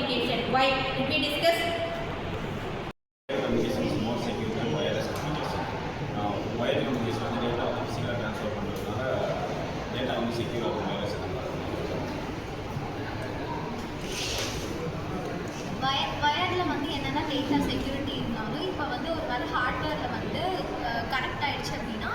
communication. Why? Did we discuss? Communication is more secure than wireless communication. Now, wired communication வந்து data வந்து ஃபிசிக்கலாக transfer பண்ணுறதுனால data வந்து secure ஆகும் wireless வயரில் வந்து என்னென்னா டேட்டா செக்யூரிட்டி இருந்தாலும் இப்போ வந்து ஒரு வேறு ஹார்ட்வேரில் வந்து கனெக்ட் ஆகிடுச்சு அப்படின்னா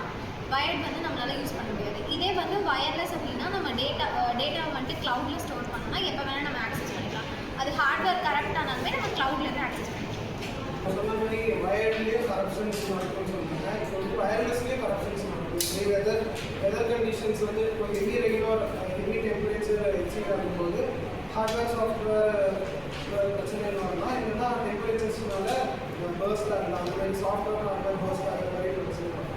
வயர்ட் வந்து நம்மளால் யூஸ் பண்ண முடியாது. இதே வந்து வயர்லெஸ் அப்படின்னா நம்ம டேட்டாவை வந்துட்டு க்ளவுடில் ஸ்டோர் பண்ணோம்னா எப்போ வேணால் நம்ம ஆக்சஸ் பண்ணிக்கலாம். அது ஹார்ட்வேர் கரெக்ட் ஆனாலுமே நம்ம க்ளவுட்லேருந்து ஆக்சஸ் பண்ணிக்கலாம். சொன்ன மாதிரி வயர்ட்லேயே கரப்ஷன்ஸ் நடக்கும்னு சொல்லிட்டாங்க. இப்போ வந்து வயர்லெஸ்லேயே கரப்ஷன்ஸ் நடக்கும். வெதர் கண்டிஷன்ஸ் வந்து இப்போ heavy regular heavy temperature exceed ஆகும்போது ஹார்ட்வேர் சாஃப்ட்வேர் பிரச்சனை வரலாம். இல்லைன்னா டெம்பரேச்சர்ஸ்னால பர்ஸ்ட் ஆகலாம். அந்த மாதிரி சாஃப்ட்வேர் ஹார்ட்வேர் பர்ஸ்ட் ஆகிற மாதிரி பிரச்சனை வரலாம்.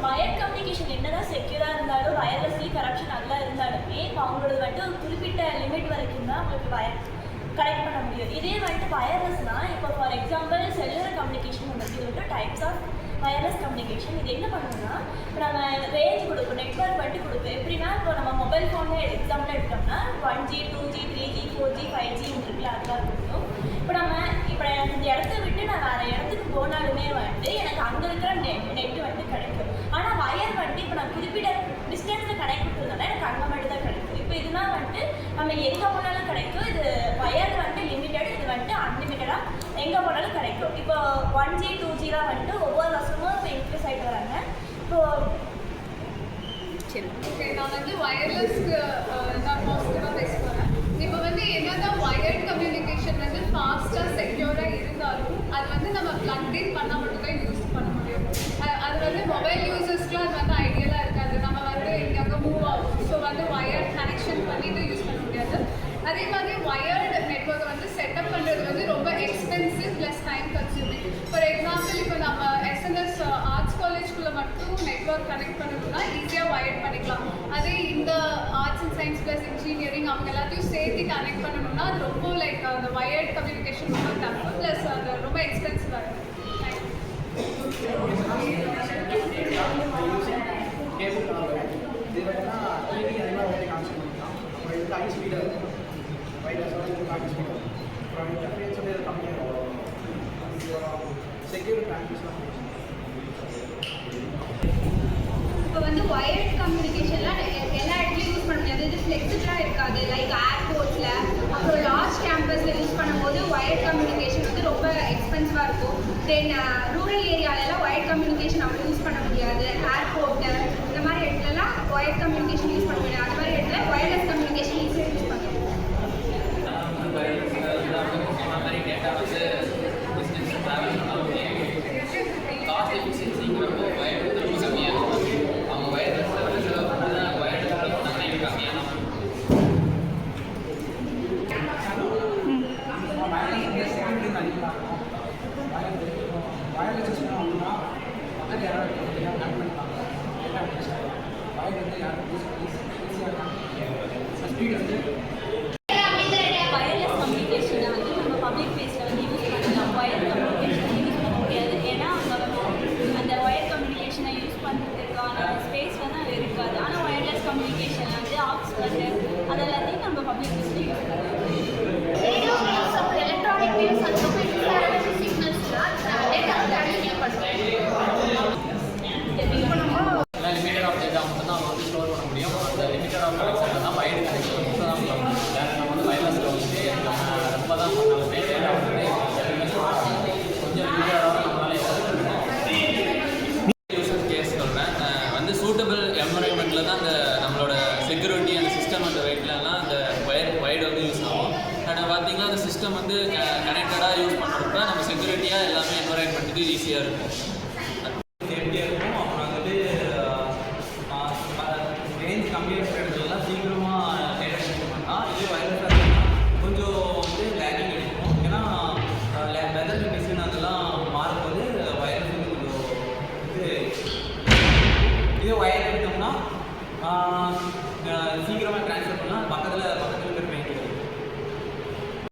வயர்ட் கம்யூனிகேஷன் என்னதான் செக்யூராக இருந்தாலும் வயர்லெஸ்லி கரப்ஷன் அதெல்லாம் இருந்தாலுமே இப்போ அவங்களோட வந்துட்டு ஒரு குறிப்பிட்ட லிமிட் வரைக்கும் தான் அவங்களுக்கு கனெக்ட் பண்ண முடியும். இதே வந்துட்டு வயர்லெஸ்னால் இப்போ ஃபார் எக்ஸாம்பிள் செல்லுலர் கம்யூனிகேஷன் வந்துட்டு டைப்ஸ் ஆஃப் வயர்லெஸ் கம்யூனிகேஷன். இது என்ன பண்ணுன்னா இப்போ நம்ம ரேஞ்ச் கொடுப்போம், நெட்வொர்க் வந்துட்டு கொடுப்போம். எப்படின்னா இப்போ நம்ம மொபைல் ஃபோனில் எக்ஸாம்பிள் எடுத்தோம்னா 1G 2G 3G 4G 5G இருக்குல்ல அதெல்லாம் கொடுக்கும். இப்போ எனக்கு இந்த இடத்த விட்டு நான் வேறு இடத்துக்கு போனாலுமே வந்துட்டு எனக்கு அங்கே இருக்கிற நெட் வந்துட்டு கிடைக்கும். ஆனால் வயர் வந்துட்டு இப்போ நான் குறிப்பிட்ட டிஸ்டன்ஸில் கனெக்ட் பண்ணுறதுனால எனக்கு அங்கே மட்டும் தான் கிடைக்கும். இப்போ இதுனா வந்துட்டு நம்ம எங்கே போனாலும் கிடைக்கும். இது வயர் வந்துட்டு லிமிட்டட், இது வந்துட்டு அன்லிமிட்டடாக எங்கே போனாலும் கிடைக்கும். இப்போ 1G 2Gலாம் வந்துட்டு ஒவ்வொரு வருஷமும் இப்போ இன்க்ரீஸ் ஆகிட்டு வராங்க. இப்போது ஓகே, நான் வந்து வயர்லெஸ்க்கு நான் பாசிட்டிவாக பேச போகிறேன். இப்போ வந்து என்னதான் வயர்ட் கம்யூனிகேஷன் வந்து ஃபாஸ்ட்டாக செக்யூராக இருந்தாலும் அது வந்து நம்ம ப்ளக் இன் பண்ணால் மட்டும்தான் யூஸ் பண்ண முடியும். அது வந்து மொபைல் யூசர்ஸ்க்குலாம் அது வந்து ஐடியலாக இருக்காது. நம்ம வந்து எங்கே மூவ் ஆகும், ஸோ வந்து வயர்ட் கனெக்ஷன் பண்ணிட்டு யூஸ் பண்ண முடியாது. அதே மாதிரி வயர்டு நெட்வொர்க்கை வந்து செட்டப் பண்ணுறது வந்து ரொம்ப expensive plus time consuming. For example இப்போ நம்ம எஸ்என்எஸ் ஆர்ட்ஸ் காலேஜ்குள்ளே மட்டும் நெட்வொர்க் கனெக்ட் பண்ணணும்னா ஈஸியாக வயர்ட் பண்ணிக்கலாம். அதே இந்த arts and science plus engineering அவங்க எல்லாத்தையும் சேர்த்து கனெக்ட் பண்ணணும்னா அது ரொம்ப லைக் அந்த வயர்ட் கம்யூனிகேஷன் ரொம்ப டஃப் ப்ளஸ் அது ரொம்ப எக்ஸ்பென்சிவாக இருக்கும். ஹை ஸ்பீடாக இருக்கும். வைரஸோட ஹை ஸ்பீடாக இருக்கும். அப்புறம் டெம்பரேச்சர் கம்மியாக இருக்கும். Secure transmission. இப்போ வந்து வயர்ட் கம்யூனிகேஷன்லாம் எல்லா இடத்துலையும் யூஸ் பண்ண முடியாது. இது ஃப்ளெக்சிபிளாக இருக்காது. லைக் ஏர்போர்ட்ஸில் அப்புறம் லார்ஜ் கேம்பஸில் யூஸ் பண்ணும்போது வயர்ட் கம்யூனிகேஷன் வந்து ரொம்ப எக்ஸ்பென்சிவாக இருக்கும். தென் ரூரல் ஏரியாலெலாம் வயர்ட் கம்யூனிகேஷன் அவ்வளோ யூஸ் பண்ண முடியாது. ஏர்போர்ட்டு இந்த மாதிரி இடத்துலலாம் வயர்ட் கம்யூனிகேஷன் யூஸ் பண்ண முடியாது. அது மாதிரி இடத்துல வயர்லெஸ் கம்யூனிகேஷன் ஈஸியாக யூஸ் பண்ணலாம். டேட்டா வந்து டிஸ்டன்ஸ் ட்ராவல் பண்ணாலுமே காஸ்ட் எஃபிஷியன்சிங்கிறப்போ வயர் வந்து ரொம்ப கம்மியாக இருக்கும். அவங்க வயர்லெஸில் வந்து செலவு பண்ணால் வயர் செலவு பண்ணாங்கன்னா இது கம்மியாக தான் வயர்லெஸ் சிஸ்டம் அப்படின்னா பக்கத்தில் யாராவது கனெக்ட் பண்ணிப்பாங்க. வயர் வந்து யாரும் ஈஸியாக ஸ்பீட் வந்து வயர்லெஸ் கம்யூனிகேஷனை வந்து நம்ம பப்ளிக் பிளேஸில் வந்து யூஸ் பண்ணலாம். வயர் கம்யூனிகேஷனை யூஸ் பண்ண முடியாது. ஏன்னா அந்த வயர் கம்யூனிகேஷனை யூஸ் பண்ணுறதுக்கான ஸ்பேஸ் வந்து அது இருக்காது. ஆனால் வயர்லெஸ் கம்யூனிகேஷன் வந்து ஆக்ஸ்போர்ட்டு அதெல்லாத்தையும் நம்ம பப்ளிக் பிளேஸில் யூஸ் பண்ணலாம். எலக்ட்ரானிக் வேவ்ஸ் அதுக்கப்புறம் இன்ஃப்ராரெட் சிக்னல்ஸ்லாம் டேட்டா ட்ரான்ஸ்மிட் பண்ணுவோம். எல்லாம் லிமிட்டட் ஆஃப் டேட்டா மட்டும் தான் அவங்க வந்து ஸ்டோர் பண்ண முடியும். அந்த லிமிட்டட் ஆஃப் கனெக்ஷன் தான் வயர்டு கனெக்ஷன் மட்டும் தான் பண்ண முடியும். வேறு நம்ம வந்து வயர்லெஸில் வந்து ரொம்ப தான் பண்ணாலுமே டேட்டா வந்து கொஞ்சம் லிமிட்டடாக நம்மளால யூசர் கேஸ் சொல்கிறேன். வந்து சூட்டபிள் என்வரான்மெண்ட்டில் தான் அந்த நம்மளோட செக்யூரிட்டி அந்த சிஸ்டம் அந்த வெயிட்லலாம் அந்த வயர்டு வந்து யூஸ் ஆகும். ஆனால் பார்த்தீங்கன்னா அந்த சிஸ்டம் வந்து கனெக்டடாக யூஸ் பண்ணுறப்ப நம்ம செக்யூரிட்டியாக எல்லாமே என்வரான்மெண்ட்டுக்கு ஈஸியாக இருக்கும்.